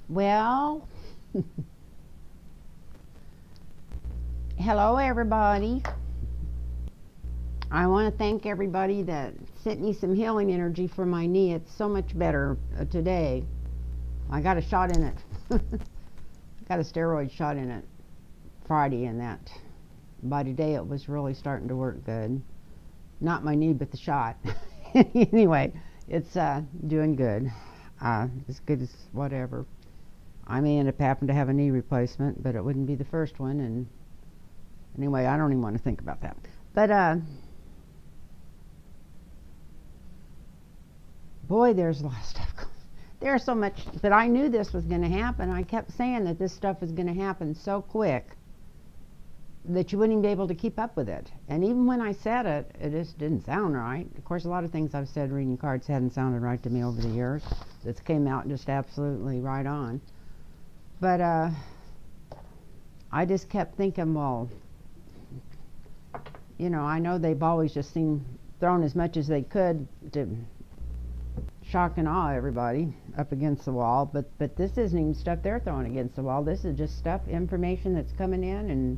Well, hello everybody. I want to thank everybody that sent me some healing energy for my knee. It's so much better today. I got a shot in it. Got a steroid shot in it Friday, and that by today it was really starting to work good. Not my knee, but the shot. Anyway, it's doing good. As good as whatever. I may end up having to have a knee replacement, but it wouldn't be the first one. And anyway, I don't even want to think about that. But boy, there's a lot of stuff going on. There's so much, but I knew this was going to happen. I kept saying that this stuff was going to happen so quick that you wouldn't even be able to keep up with it. And even when I said it, it just didn't sound right. Of course, a lot of things I've said reading cards hadn't sounded right to me over the years. This came out just absolutely right on. But I just kept thinking, well, you know, I know they've always just thrown as much as they could to shock and awe everybody up against the wall, but this isn't even stuff they're throwing against the wall. This is just stuff, information that's coming in,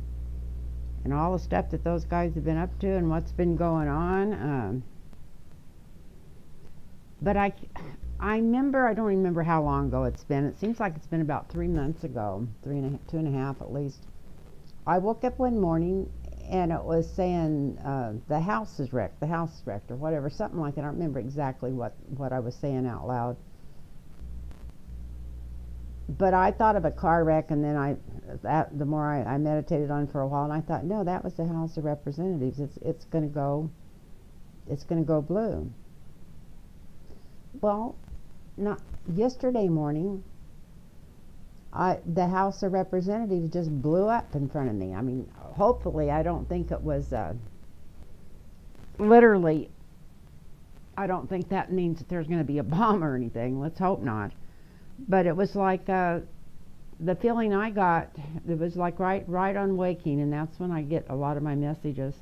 and all the stuff that those guys have been up to and what's been going on. But I remember, I don't remember how long ago it's been. It seems like it's been about 3 months ago, 2.5 at least. I woke up one morning and it was saying the house is wrecked, or whatever, something like that. I don't remember exactly what I was saying out loud. But I thought of a car wreck, and then the more I meditated on it for a while, and I thought, no, that was the House of Representatives. It's going to go blue. Well, not yesterday morning. The House of Representatives just blew up in front of me. I mean, hopefully, I don't think it was literally. I don't think that means that there's going to be a bomb or anything. Let's hope not. But it was like the feeling I got. It was like right on waking, and that's when I get a lot of my messages.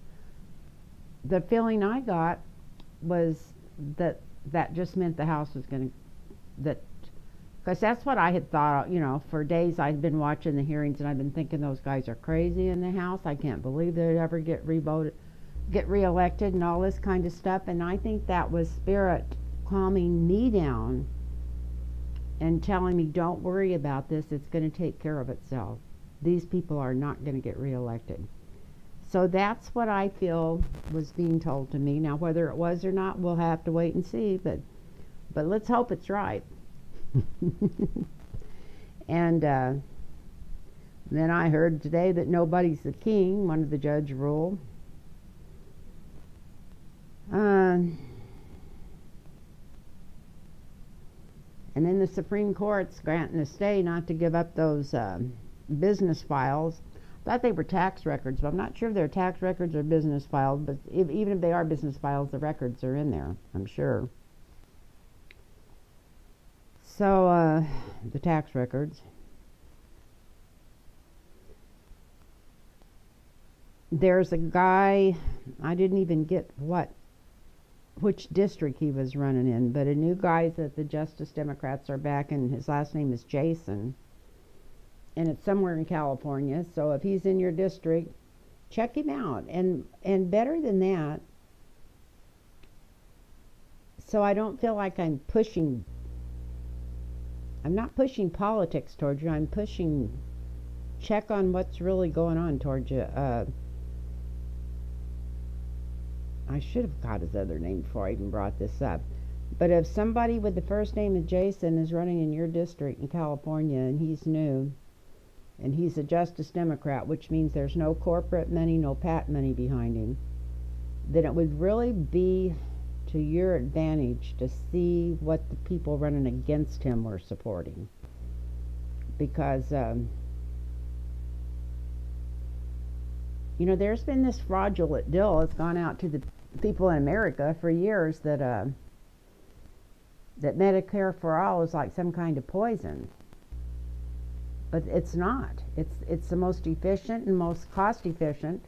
The feeling I got was that just meant the House was going to because that's what I had thought. You know, for days I'd been watching the hearings, and I've been thinking those guys are crazy in the House. I can't believe they'd ever get reelected, and all this kind of stuff. And I think that was Spirit calming me down and telling me, don't worry about this, it's going to take care of itself. These people are not going to get reelected. So that's what I feel was being told to me. Now, whether it was or not, we'll have to wait and see, but let's hope it's right. And then I heard today that nobody's the king, one of the judge ruled. And then the Supreme Court's granting a stay not to give up those business files. I thought they were tax records, but I'm not sure if they're tax records or business files. But even if they are business files, the records are in there, I'm sure. So, the tax records. There's a guy, I didn't even get which district he was running in, but a new guy that the Justice Democrats are backing. His last name is Jason, and it's somewhere in California. So if he's in your district, check him out. And better than that, so I don't feel like I'm not pushing politics towards you. I'm pushing, check on what's really going on towards you. I should have got his other name before I even brought this up. But if somebody with the first name of Jason is running in your district in California, and he's new, and he's a Justice Democrat, which means there's no corporate money, no PAC money behind him, then it would really be to your advantage to see what the people running against him were supporting. Because you know, there's been this fraudulent deal that's gone out to the people in America for years that Medicare for all is like some kind of poison. But it's not. It's the most efficient and most cost efficient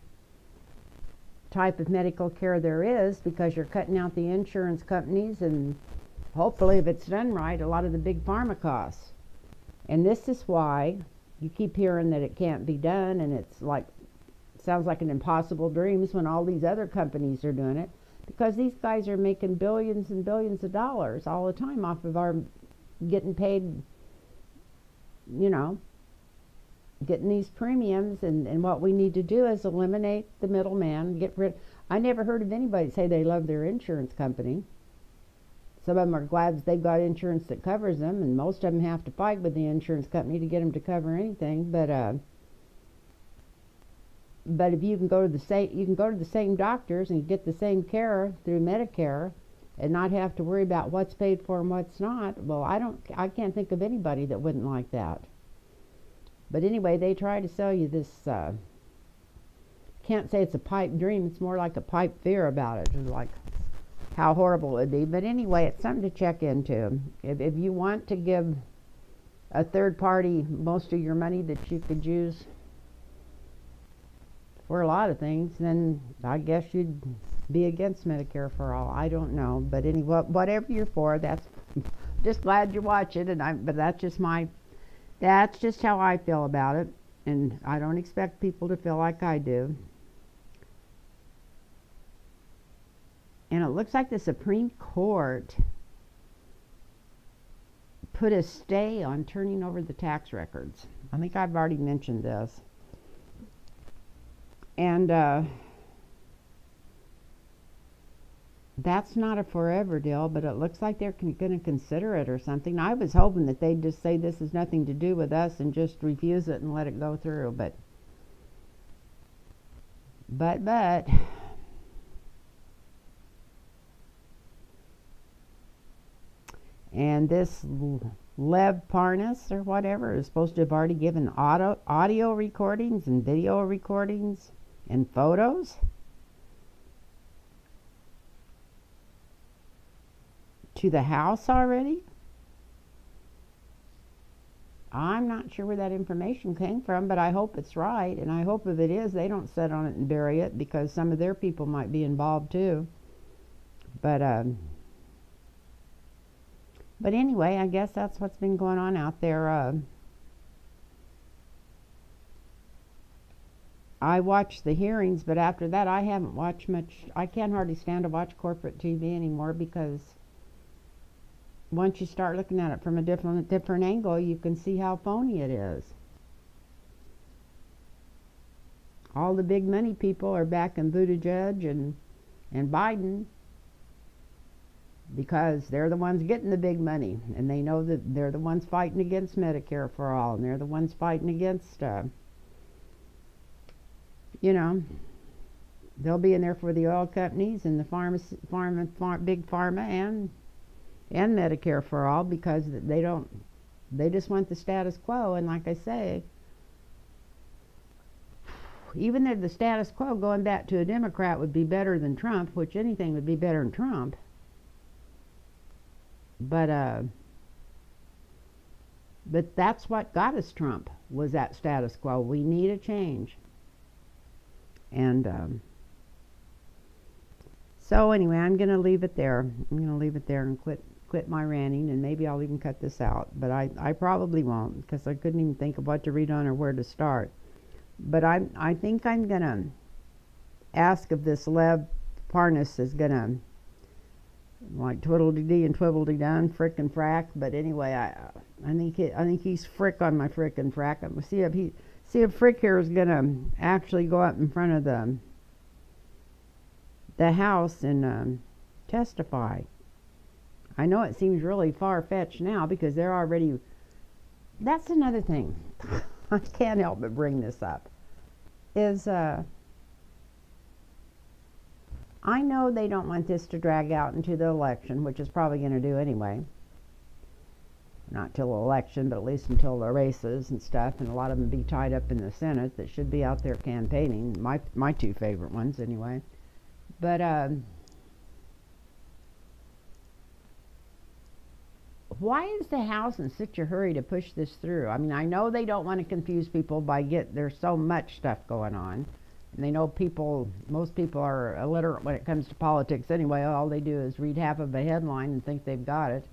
type of medical care there is, because you're cutting out the insurance companies and hopefully, if it's done right, a lot of the big pharma costs. And this is why you keep hearing that it can't be done, and it's like, sounds like an impossible dreams when all these other companies are doing it, because these guys are making billions and billions of dollars all the time off of our getting paid, you know, getting these premiums. And what we need to do is eliminate the middleman, get rid. I never heard of anybody say they love their insurance company. Some of them are glad they've got insurance that covers them, and most of them have to fight with the insurance company to get them to cover anything. But if you can go to the same doctors and get the same care through Medicare, and not have to worry about what's paid for and what's not. Well, I can't think of anybody that wouldn't like that. But anyway, they try to sell you this. Can't say it's a pipe dream. It's more like a pipe fear about it. It's like how horrible it would be. But anyway, it's something to check into. If you want to give a third party most of your money that you could use for a lot of things, then I guess you'd be against Medicare for all. I don't know. But anyway, whatever you're for, that's just glad you're watching. But that's just how I feel about it. And I don't expect people to feel like I do. And it looks like the Supreme Court put a stay on turning over the tax records. I think I've already mentioned this. And that's not a forever deal, but it looks like they're going to consider it or something. I was hoping that they'd just say this has nothing to do with us and just refuse it and let it go through. But and this Lev Parnas or whatever is supposed to have already given audio recordings and video recordings and photos to the House already. I'm not sure where that information came from, but I hope it's right, and I hope if it is, they don't sit on it and bury it, because some of their people might be involved too. But anyway, I guess that's what's been going on out there. I watched the hearings, but after that I haven't watched much. I can't hardly stand to watch corporate TV anymore, because once you start looking at it from a different angle, you can see how phony it is. All the big money people are backing Buttigieg and Biden, because they're the ones getting the big money, and they know that they're the ones fighting against Medicare for all, and they're the ones fighting against, you know, they'll be in there for the oil companies and the big pharma and Medicare for all, because they just want the status quo. And like I say, even if the status quo going back to a Democrat would be better than Trump, which anything would be better than Trump. But that's what got us Trump, was that status quo. We need a change. And so anyway, I'm going to leave it there. I'm going to leave it there and quit my ranting, and maybe I'll even cut this out. But I probably won't, because I couldn't even think of what to read on or where to start. But I think I'm going to ask if this Lev Parnas is going to, like, twiddle-dee-dee and twiddle-dee-done, frick and frack. But anyway, I think he's frick on my frick and frack. I'm going to see if Frick here is going to actually go up in front of the House and testify. I know it seems really far-fetched now, because they're already... That's another thing. I can't help but bring this up. Is, I know they don't want this to drag out into the election, which is probably going to do anyway. Not till the election, but at least until the races and stuff, and a lot of them be tied up in the Senate that should be out there campaigning. My two favorite ones, anyway. But why is the House in such a hurry to push this through? I mean, I know they don't want to confuse people there's so much stuff going on, and they know most people are illiterate when it comes to politics anyway. All they do is read half of a headline and think they've got it.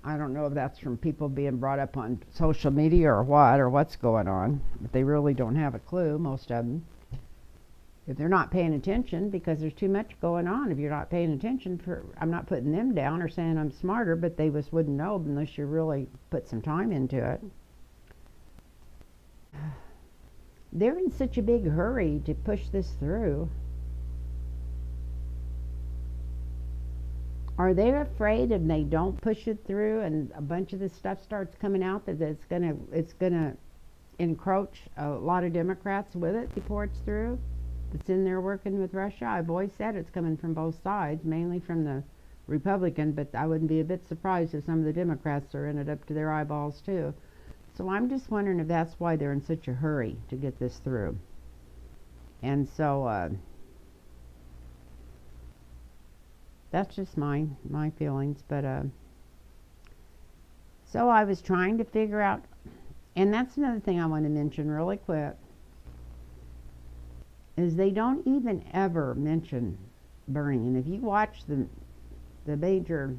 I don't know if that's from people being brought up on social media or what's going on, but they really don't have a clue, most of them. If they're not paying attention, because there's too much going on, if you're not paying attention, I'm not putting them down or saying I'm smarter, but they just wouldn't know unless you really put some time into it. They're in such a big hurry to push this through. Are they afraid if they don't push it through and a bunch of this stuff starts coming out that it's gonna encroach a lot of Democrats with it before it's through? It's in there working with Russia. I've always said it's coming from both sides, mainly from the Republican, but I wouldn't be a bit surprised if some of the Democrats are in it up to their eyeballs too. So I'm just wondering if that's why they're in such a hurry to get this through. And so that's just my feelings. But so I was trying to figure out, and that's another thing I want to mention really quick, is they don't even ever mention Bernie. And if you watch the major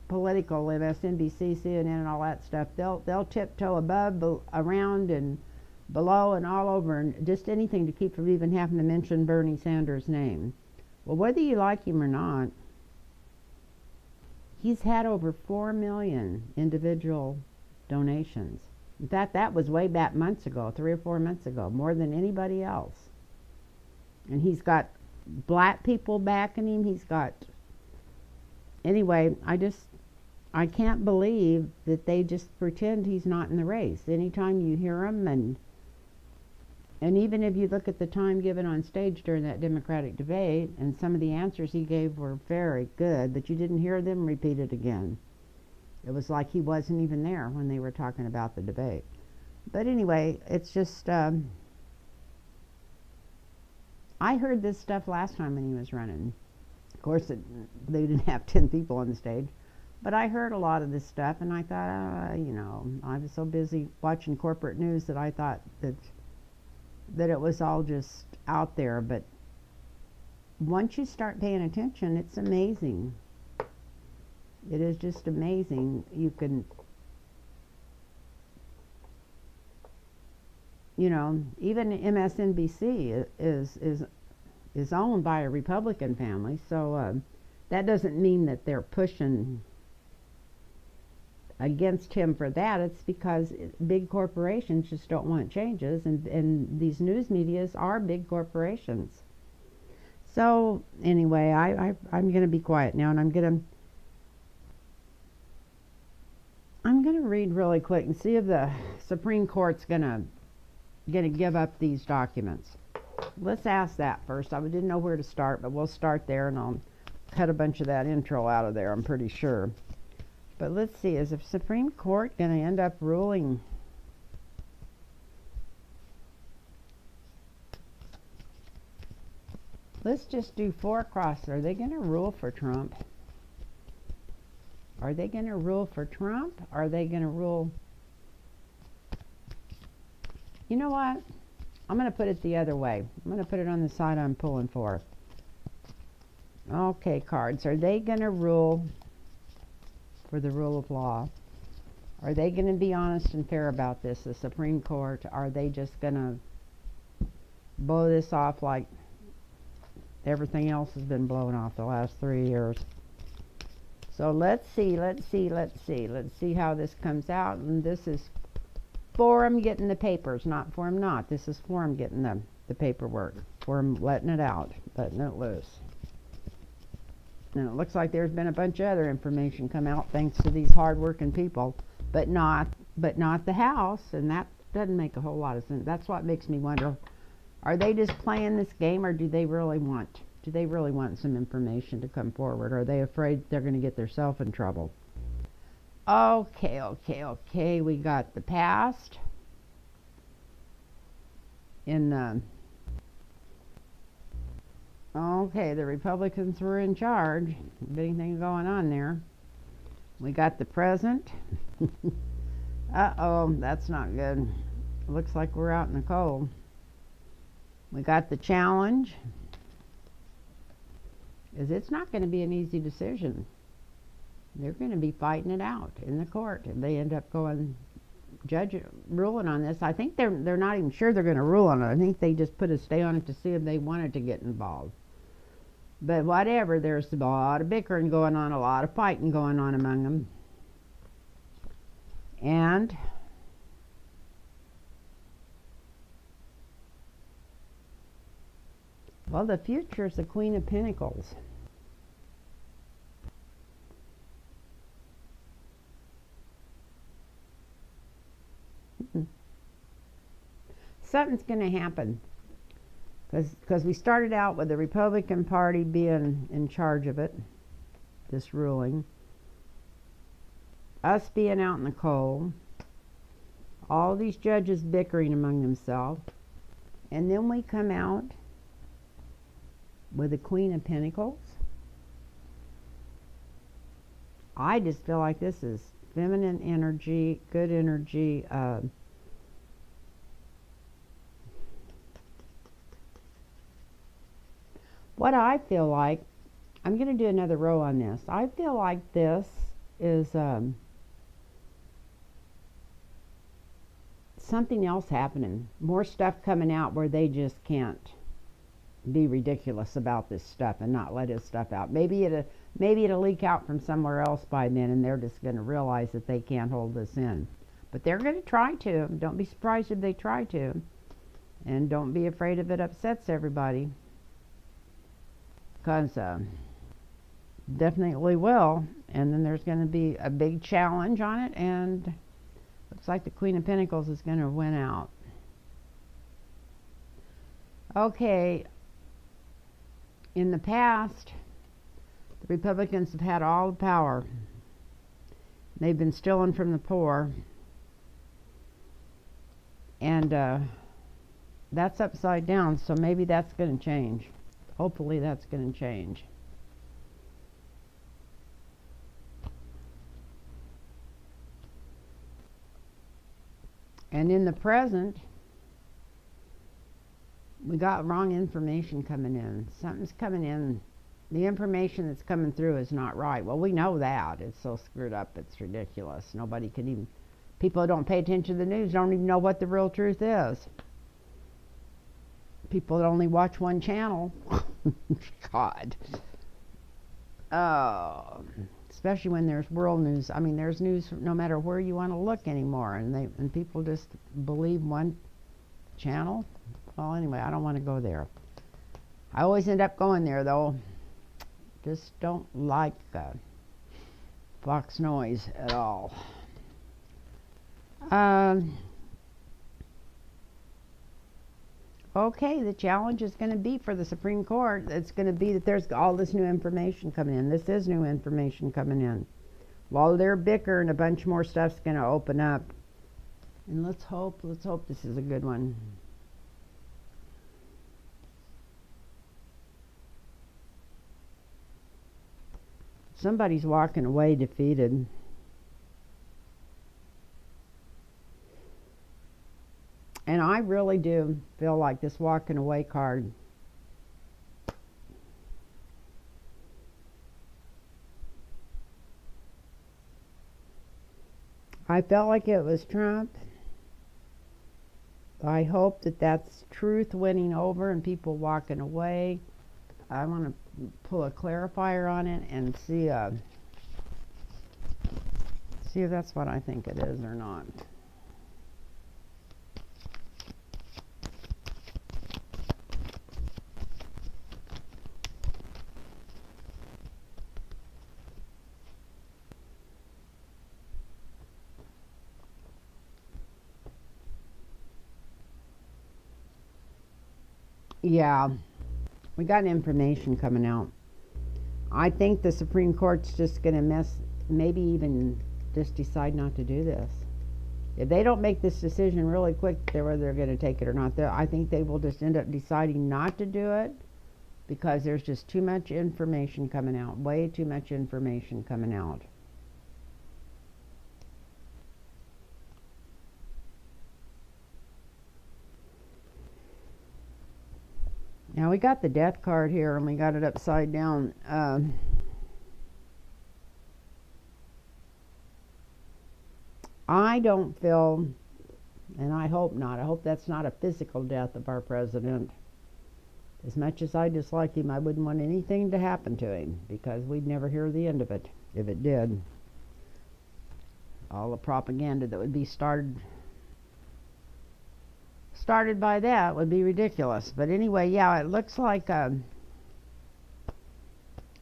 political MSNBC, CNN, and all that stuff, they'll tiptoe above, around, and below, and all over, and just anything to keep from even having to mention Bernie Sanders' name. Well, whether you like him or not, he's had over 4 million individual donations. In fact, that was way back months ago, 3 or 4 months ago, more than anybody else. And he's got black people backing him. He's got... Anyway, I can't believe that they just pretend he's not in the race. Anytime you hear him, and even if you look at the time given on stage during that Democratic debate, and some of the answers he gave were very good, but you didn't hear them repeated again. It was like he wasn't even there when they were talking about the debate. But anyway, it's just... I heard this stuff last time when he was running. Of course, they didn't have 10 people on the stage. But I heard a lot of this stuff, and I thought, you know, I was so busy watching corporate news that I thought that it was all just out there. But once you start paying attention, it's amazing. It is just amazing. You can, you know, even MSNBC is owned by a Republican family, so that doesn't mean that they're pushing against him for that. It's because big corporations just don't want changes, and these news medias are big corporations. So anyway, I'm going to be quiet now, and I'm going to read really quick and see if the Supreme Court's going to give up these documents. Let's ask that first. I didn't know where to start, but we'll start there, and I'll cut a bunch of that intro out of there, I'm pretty sure. But let's see, is the Supreme Court going to end up ruling? Let's just do 4 across. Are they going to rule for Trump? Are they going to rule for Trump? Are they going to rule... You know what? I'm going to put it the other way. I'm going to put it on the side I'm pulling for. Okay, cards. Are they going to rule for the rule of law? Are they going to be honest and fair about this, the Supreme Court? Are they just going to blow this off like everything else has been blown off the last 3 years? So let's see how this comes out. And this is for him getting the papers, not for him not. This is for him getting the paperwork, for him letting it out, letting it loose. And it looks like there's been a bunch of other information come out thanks to these hard-working people, but not the House, and that doesn't make a whole lot of sense. That's what makes me wonder, are they just playing this game, or do they really want some information to come forward? Are they afraid they're going to get themselves in trouble? Okay. We got the past in okay, the Republicans were in charge. Anything going on there? We got the present. Uh-oh, that's not good. Looks like we're out in the cold. We got the challenge. It's not going to be an easy decision. They're going to be fighting it out in the court. If they end up going judge ruling on this, I think they're not even sure they're going to rule on it. I think they just put a stay on it to see if they wanted to get involved. But whatever, there's a lot of bickering going on, a lot of fighting going on among them. And well, the future is the Queen of Pentacles. Something's going to happen. Because we started out with the Republican Party being in charge of it, this ruling. Us being out in the cold. All these judges bickering among themselves. And then we come out with the Queen of Pentacles. I just feel like this is feminine energy, good energy. What I feel like, I'm going to do another row on this. I feel like this is something else happening. More stuff coming out where they just can't be ridiculous about this stuff and not let his stuff out. Maybe it'll leak out from somewhere else by then, and they're just going to realize that they can't hold this in. But they're going to try to. Don't be surprised if they try to. And don't be afraid if it upsets everybody. Because definitely will. And then there's going to be a big challenge on it, and looks like the Queen of Pentacles is going to win out. Okay. In the past, the Republicans have had all the power. They've been stealing from the poor. And that's upside down, so maybe that's going to change. Hopefully that's going to change. And in the present, we got wrong information coming in. Something's coming in. The information that's coming through is not right. Well, we know that. It's so screwed up, it's ridiculous. Nobody can even... People who don't pay attention to the news don't even know what the real truth is. People that only watch one channel. God. Especially when there's world news. I mean, there's news no matter where you want to look anymore. And people just believe one channel. Well, anyway, I don't want to go there. I always end up going there, though. Just don't like Fox noise at all. Okay, the challenge is going to be for the Supreme Court. It's going to be that there's all this new information coming in. This is new information coming in. While they're bickering, a bunch more stuff's going to open up. And let's hope this is a good one. Somebody's walking away defeated. And I really do feel like this walking away card I felt like it was Trump. I hope that that's truth winning over and people walking away. I want to pull a clarifier on it and see if that's what I think it is or not. Yeah, we got information coming out. I think the Supreme Court's just going to maybe even just decide not to do this. If they don't make this decision really quick, whether they're going to take it or not, I think they will just end up deciding not to do it because there's just too much information coming out, way too much information coming out. Now we got the death card here and we got it upside down. I don't feel, and I hope not, I hope that's not a physical death of our president. As much as I dislike him, I wouldn't want anything to happen to him, because we'd never hear the end of it if it did. All the propaganda that would be started by that would be ridiculous. But anyway, yeah, it looks like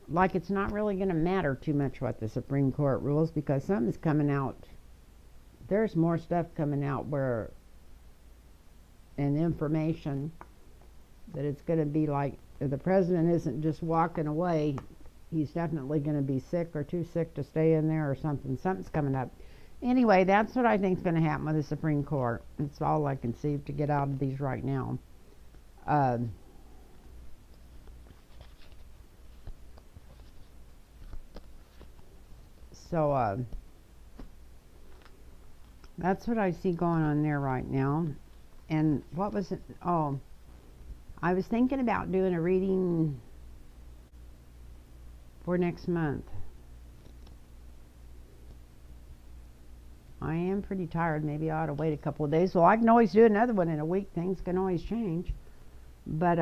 it's not really going to matter too much what the Supreme Court rules, because something's coming out. There's more stuff coming out where, and information, that it's going to be like, if the president isn't just walking away, he's definitely going to be sick or too sick to stay in there or something. Something's coming up. Anyway, that's what I think is going to happen with the Supreme Court. It's all I can see to get out of these right now. So that's what I see going on there right now. And what was it? Oh, I was thinking about doing a reading for next month. I am pretty tired. Maybe I ought to wait a couple of days. Well, I can always do another one in a week. Things can always change. But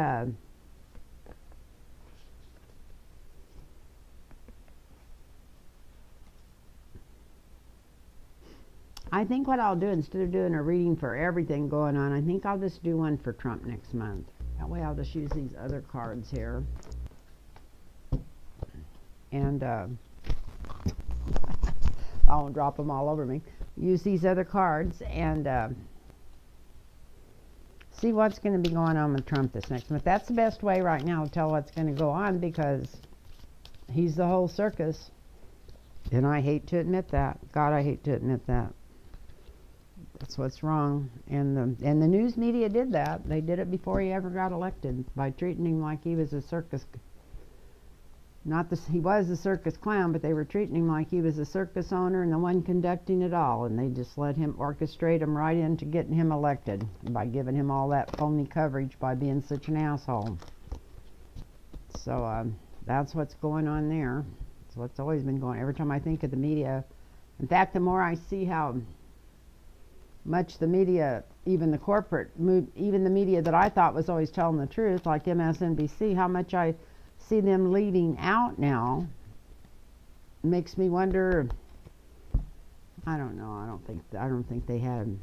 I think what I'll do, instead of doing a reading for everything going on, I think I'll just do one for Trump next month. That way I'll just use these other cards here. And I won't drop them all over me. Use these other cards and see what's going to be going on with Trump this next month. That's the best way right now to tell what's going to go on, because he's the whole circus. And I hate to admit that. God, I hate to admit that. That's what's wrong. And the news media did that. They did it before he ever got elected, by treating him like he was a circus. Not this, he was a circus clown, but they were treating him like he was a circus owner and the one conducting it all. And they just let him orchestrate him right into getting him elected by giving him all that phony coverage by being such an asshole. So that's what's going on there. That's what's always been going on. Every time I think of the media, in fact, the more I see how much the media, even the corporate, even the media that I thought was always telling the truth, like MSNBC, how much I see them leaving out now, makes me wonder. I don't know. I don't think they had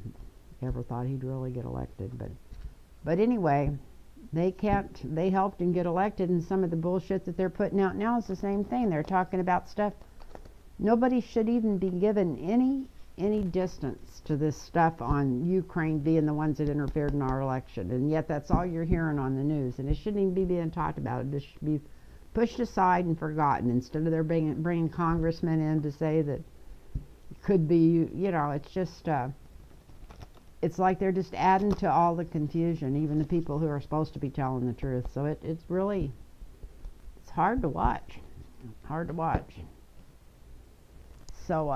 ever thought he'd really get elected. But anyway, they helped him get elected, and some of the bullshit that they're putting out now is the same thing. They're talking about stuff. Nobody should even be given any distance to this stuff on Ukraine being the ones that interfered in our election, and yet that's all you're hearing on the news, and it shouldn't even be being talked about. It just should be pushed aside and forgotten, instead of their bringing congressmen in to say that it could be, you know, it's just it's like they're just adding to all the confusion, even the people who are supposed to be telling the truth. So it's really, it's hard to watch. So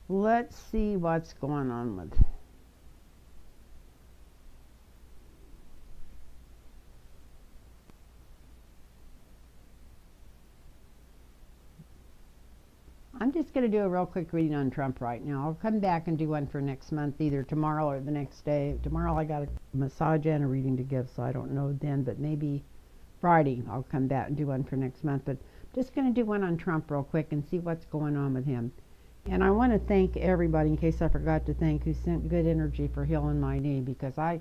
let's see what's going on with. I'm just going to do a real quick reading on Trump right now. I'll come back and do one for next month, either tomorrow or the next day. Tomorrow I got a massage and a reading to give, so I don't know then, but maybe Friday I'll come back and do one for next month. But just going to do one on Trump real quick and see what's going on with him. And I want to thank everybody, in case I forgot to thank, who sent good energy for healing my knee, because I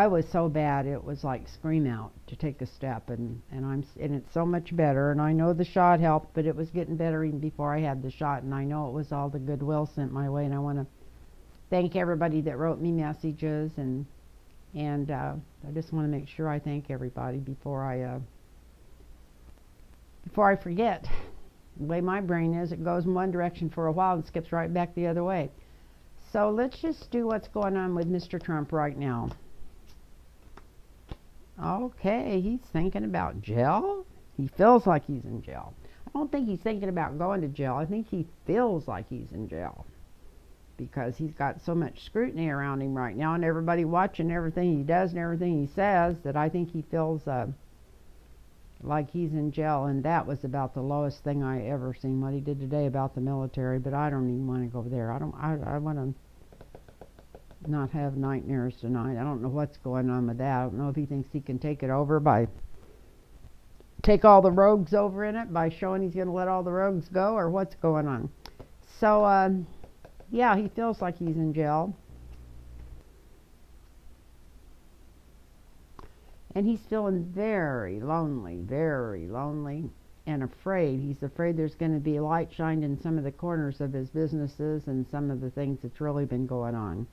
was so bad it was like scream out to take a step, and it's so much better. And I know the shot helped, but it was getting better even before I had the shot, and I know it was all the goodwill sent my way. And I want to thank everybody that wrote me messages, and I just want to make sure I thank everybody before I forget. The way my brain is, it goes in one direction for a while and skips right back the other way. So let's just do what's going on with Mr. Trump right now. Okay, he's thinking about jail. He feels like he's in jail. I don't think he's thinking about going to jail. I think he feels like he's in jail, because he's got so much scrutiny around him right now, and everybody watching everything he does and everything he says, that I think he feels like he's in jail, and that was about the lowest thing I ever seen. What he did today about the military, but I don't even want to go there. I want to not have nightmares tonight. I don't know what's going on with that. I don't know if he thinks he can take it over by take all the rogues over in it by showing he's going to let all the rogues go, or what's going on. So yeah, he feels like he's in jail. And he's feeling very lonely and afraid. He's afraid there's going to be light shined in some of the corners of his businesses and some of the things that's really been going on.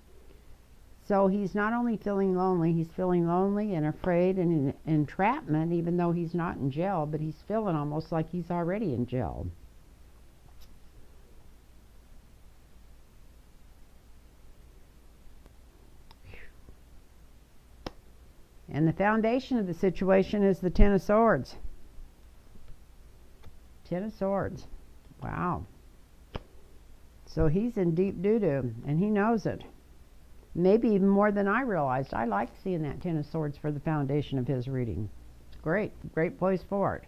So he's not only feeling lonely, he's feeling lonely and afraid and in entrapment, even though he's not in jail, but he's feeling almost like he's already in jail. And the foundation of the situation is the Ten of Swords. Ten of Swords. Wow. So he's in deep doo-doo, and he knows it. Maybe even more than I realized. I like seeing that Ten of Swords for the foundation of his reading. Great. Great place for it.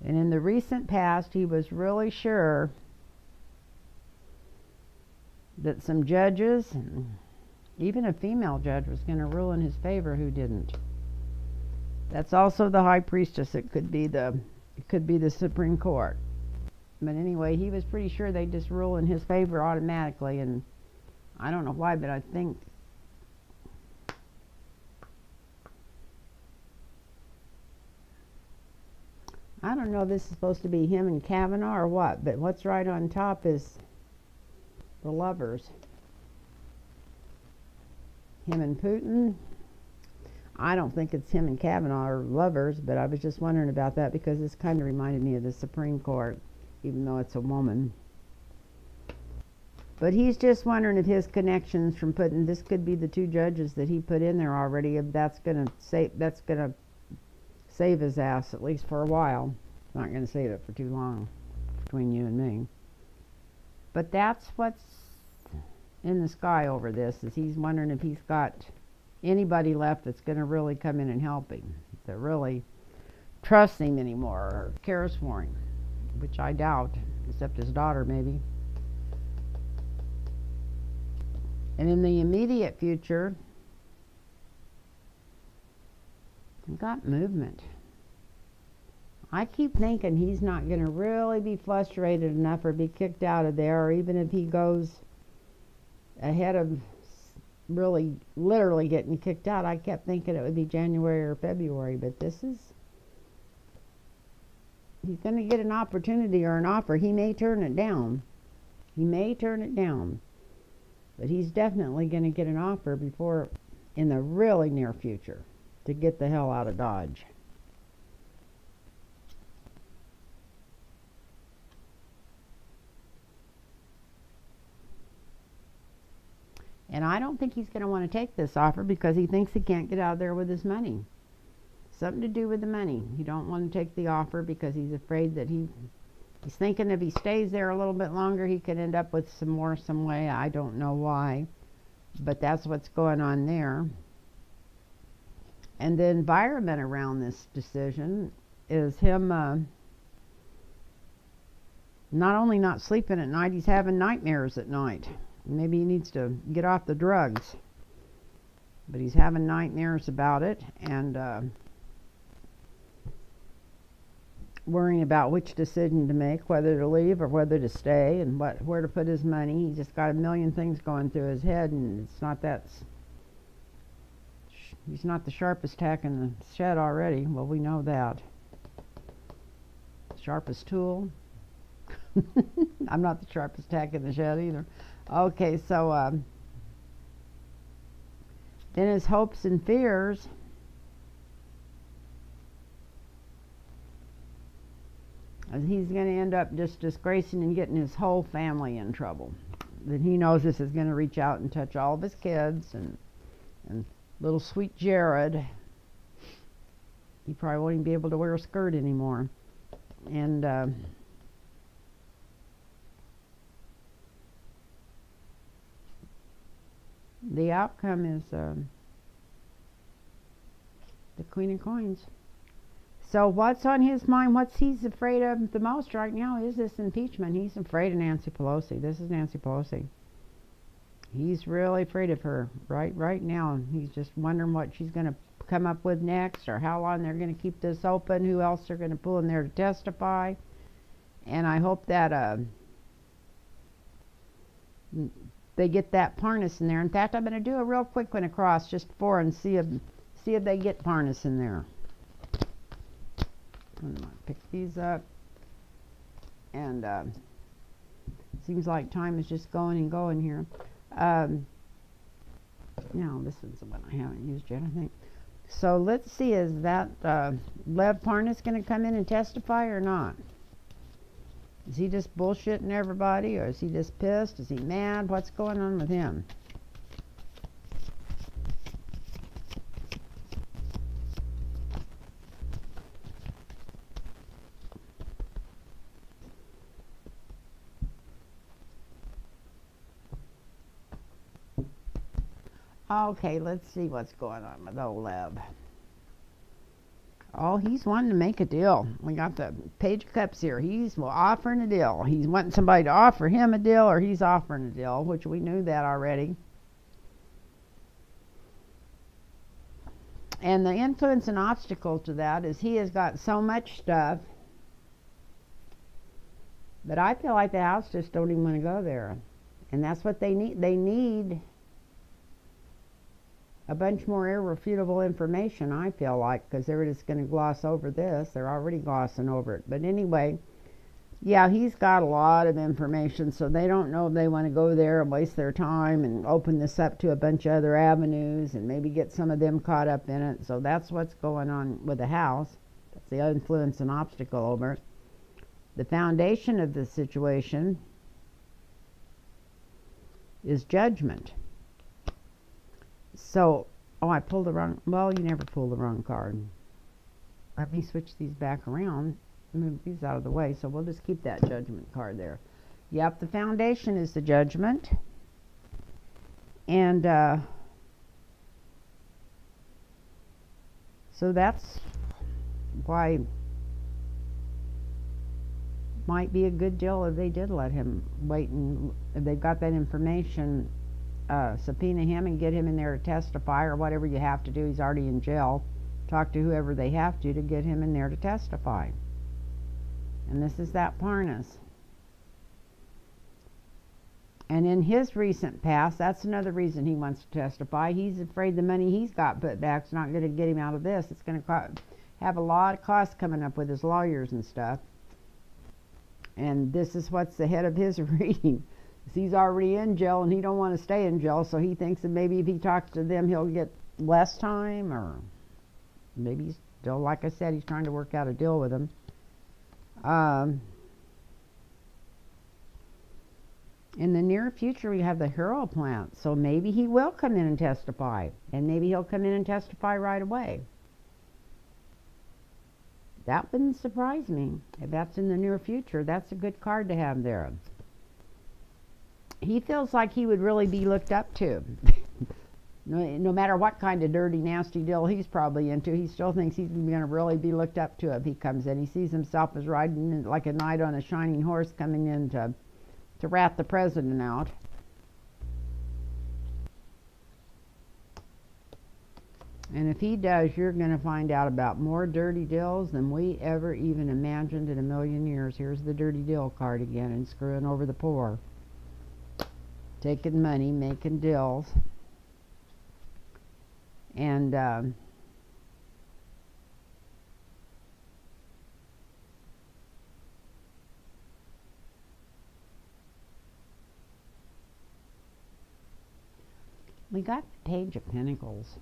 And in the recent past, he was really sure that some judges, even a female judge, was going to rule in his favor who didn't. That's also the High Priestess. It could be the Supreme Court. But anyway, he was pretty sure they'd just rule in his favor automatically, and I don't know why, but I think I don't know if this is supposed to be him and Kavanaugh or what, but what's right on top is the Lovers. Him and Putin. I don't think it's him and Kavanaugh or lovers, but I was just wondering about that because this kind of reminded me of the Supreme Court, even though it's a woman. But he's just wondering if his connections from putting, this could be the two judges that he put in there already, if that's gonna save his ass, at least for a while. It's not gonna save it for too long, between you and me. But that's what's in the sky over this, is he's wondering if he's got anybody left that's going to really come in and help him, that really trusts him anymore or cares for him, which I doubt, except his daughter maybe. And in the immediate future, we've got movement. I keep thinking he's not going to really be frustrated enough or be kicked out of there, or even if he goes ahead of really literally getting kicked out. I kept thinking it would be January or February, but he's going to get an opportunity or an offer. He may turn it down. But he's definitely going to get an offer before, in the really near future, to get the hell out of Dodge. And I don't think he's going to want to take this offer because he thinks he can't get out of there with his money. Something to do with the money. He don't want to take the offer because he's afraid that he's thinking if he stays there a little bit longer, he could end up with some way. I don't know why, but that's what's going on there. And the environment around this decision is him not only not sleeping at night, he's having nightmares at night. Maybe he needs to get off the drugs. But he's having nightmares about it and worrying about which decision to make, whether to leave or whether to stay, and where to put his money. He's just got a million things going through his head, and it's not that. He's not the sharpest tack in the shed already. Well, we know that. Sharpest tool. I'm not the sharpest tack in the shed either. Okay, so then his hopes and fears. He's going to end up just disgracing and getting his whole family in trouble. Then he knows this is going to reach out and touch all of his kids and little sweet Jared. He probably won't even be able to wear a skirt anymore. And the outcome is The Queen of Coins. So what's on his mind? What's he's afraid of the most right now is this impeachment. He's afraid of Nancy Pelosi. This is Nancy Pelosi. He's really afraid of her right now. He's just wondering what she's going to come up with next, or how long they're going to keep this open, who else they're going to pull in there to testify. And I hope that they get that Parnas in there. In fact, I'm going to do a real quick one across just for and see if they get Parnas in there. I'm going to pick these up. And seems like time is just going and going here. Now this is the one I haven't used yet, I think. So let's see, is that Lev Parnas going to come in and testify or not? Is he just bullshitting everybody, or is he just pissed? Is he mad? What's going on with him? Okay, let's see what's going on with old Lev. Oh, he's wanting to make a deal. We got the Page of Cups here. He's offering a deal. He's wanting somebody to offer him a deal, or he's offering a deal, which we knew that already. And the influence and obstacle to that is he has got so much stuff that I feel like the House just don't even want to go there. And that's what they need. They need a bunch more irrefutable information, I feel like, because they're just going to gloss over this. They're already glossing over it. But anyway, yeah, he's got a lot of information, so they don't know if they want to go there and waste their time and open this up to a bunch of other avenues and maybe get some of them caught up in it. So that's what's going on with the House. That's the influence and obstacle over it. The foundation of the situation is judgment. So, oh, I pulled the wrong, well, you never pull the wrong card. Let me switch these back around, move these out of the way, so we'll just keep that judgment card there. Yep, the foundation is the judgment. And, so that's why might be a good deal if they did let him wait, and if they've got that information, subpoena him and get him in there to testify, or whatever you have to do. He's already in jail. Talk to whoever they have to get him in there to testify. And this is that Parnas. And in his recent past, that's another reason he wants to testify. He's afraid the money he's got put back is not going to get him out of this. It's going to have a lot of costs coming up with his lawyers and stuff. And this is what's ahead of his reading. He's already in jail, and he don't want to stay in jail, so he thinks that maybe if he talks to them, he'll get less time, or maybe he's still, like I said, he's trying to work out a deal with them. In the near future, we have the Hero plant, so maybe he will come in and testify, and maybe he'll come in and testify right away. That wouldn't surprise me. If that's in the near future, that's a good card to have there. He feels like he would really be looked up to. No matter what kind of dirty, nasty deal he's probably into, he still thinks he's going to really be looked up to if he comes in. He sees himself as riding like a knight on a shining horse, coming in to rat the president out. And if he does, you're going to find out about more dirty deals than we ever even imagined in a million years. Here's the dirty deal card again, and screwing over the poor. Taking money, making deals. And we got the Page of Pentacles.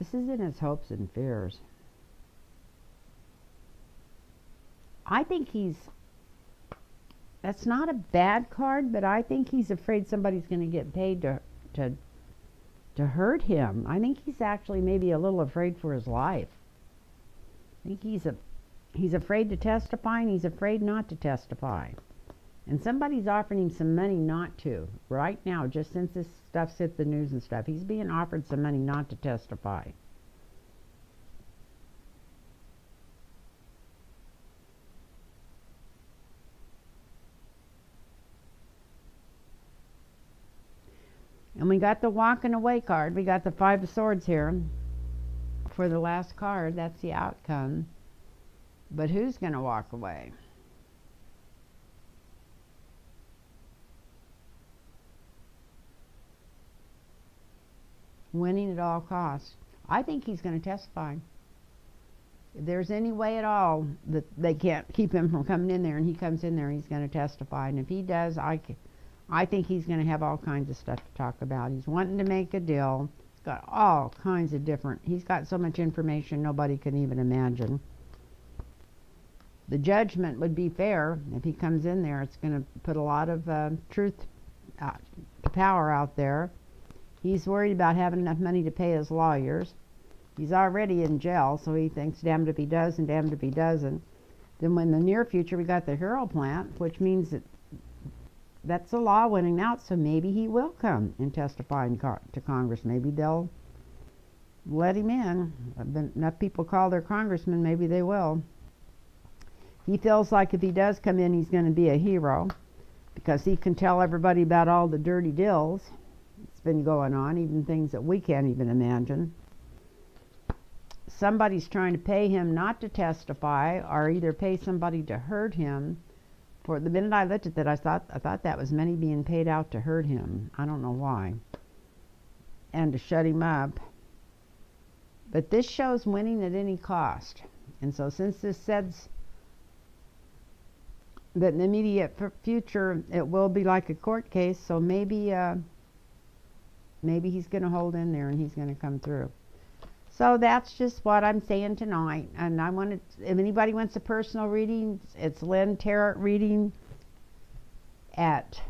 This is in his hopes and fears. I think that's not a bad card, but I think he's afraid somebody's going to get paid to hurt him. I think he's actually maybe a little afraid for his life. I think he's afraid to testify, and he's afraid not to testify. And somebody's offering him some money not to. Right now, just since this stuff's hit the news and stuff, he's being offered some money not to testify. And we got the walking away card. We got the Five of Swords here for the last card. That's the outcome. But who's going to walk away? Winning at all costs. I think he's going to testify. If there's any way at all that they can't keep him from coming in there, and he comes in there, he's going to testify. And if he does, I think he's going to have all kinds of stuff to talk about. He's wanting to make a deal. He's got all kinds of different, he's got so much information nobody can even imagine. The judgment would be fair. If he comes in there, it's going to put a lot of truth power out there. He's worried about having enough money to pay his lawyers. He's already in jail, so he thinks damned if he does and damned if he doesn't. Then in the near future, we got the hero plant, which means that that's the law winning out, so maybe he will come and testify to Congress. Maybe they'll let him in. Enough people call their congressman, maybe they will. He feels like if he does come in, he's going to be a hero because he can tell everybody about all the dirty deals that's been going on, even things that we can't even imagine. Somebody's trying to pay him not to testify, or either pay somebody to hurt him. For the minute I looked at that, I thought that was money being paid out to hurt him. I don't know why. And to shut him up. But this shows winning at any cost. And so since this says that in the immediate future it will be like a court case, so maybe he's going to hold in there and he's going to come through. So that's just what I'm saying tonight. And I wanted, if anybody wants a personal reading, it's Lynn Tarot Reading at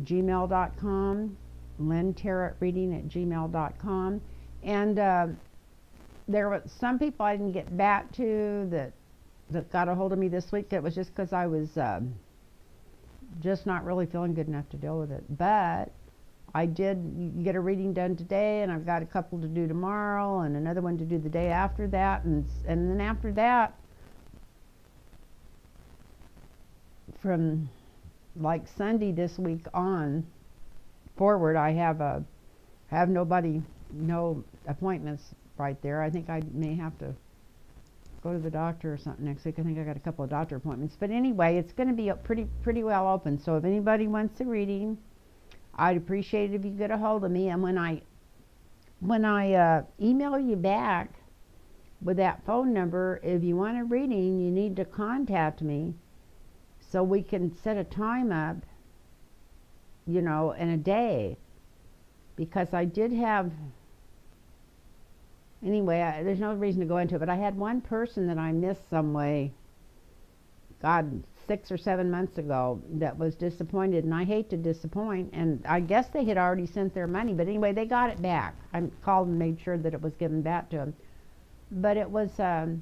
gmail.com. Lynn Tarot Reading at gmail.com. And there were some people I didn't get back to that got a hold of me this week. It was just because I was just not really feeling good enough to deal with it. But I did get a reading done today, and I've got a couple to do tomorrow, and another one to do the day after that, and then after that, from like Sunday this week on forward, I have no appointments right there. I think I may have to go to the doctor or something next week. I think I got a couple of doctor appointments, but anyway, it's going to be pretty well open. So if anybody wants a reading, I'd appreciate it if you get a hold of me. And when I email you back with that phone number, if you want a reading, you need to contact me so we can set a time up, you know, in a day. Because I did have, anyway, there's no reason to go into it, but I had one person that I missed some way, God, 6 or 7 months ago, that was disappointed, and I hate to disappoint, and I guess they had already sent their money, but anyway, they got it back. I called and made sure that it was given back to them. But it was, I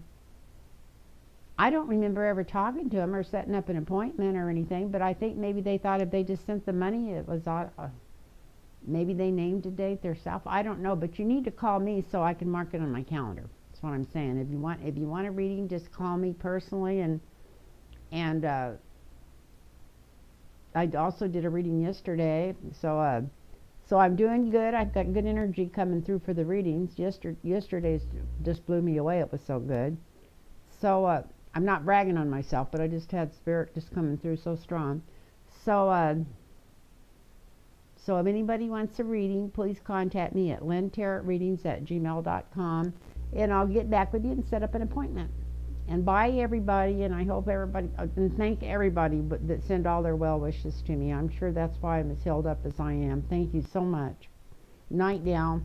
don't remember ever talking to them or setting up an appointment or anything, but I think maybe they thought if they just sent the money, it was, maybe they named a date themselves. I don't know, but you need to call me so I can mark it on my calendar. That's what I'm saying. If you want a reading, just call me personally, and I also did a reading yesterday, so I'm doing good. I've got good energy coming through for the readings. Yesterday's just blew me away. It was so good. So I'm not bragging on myself, but I just had spirit just coming through so strong. So so if anybody wants a reading, please contact me at lynntarotreadings@gmail.com, and I'll get back with you and set up an appointment. And bye, everybody, and I hope everybody, and thank everybody that send all their well wishes to me. I'm sure that's why I'm as healed up as I am. Thank you so much. Night now.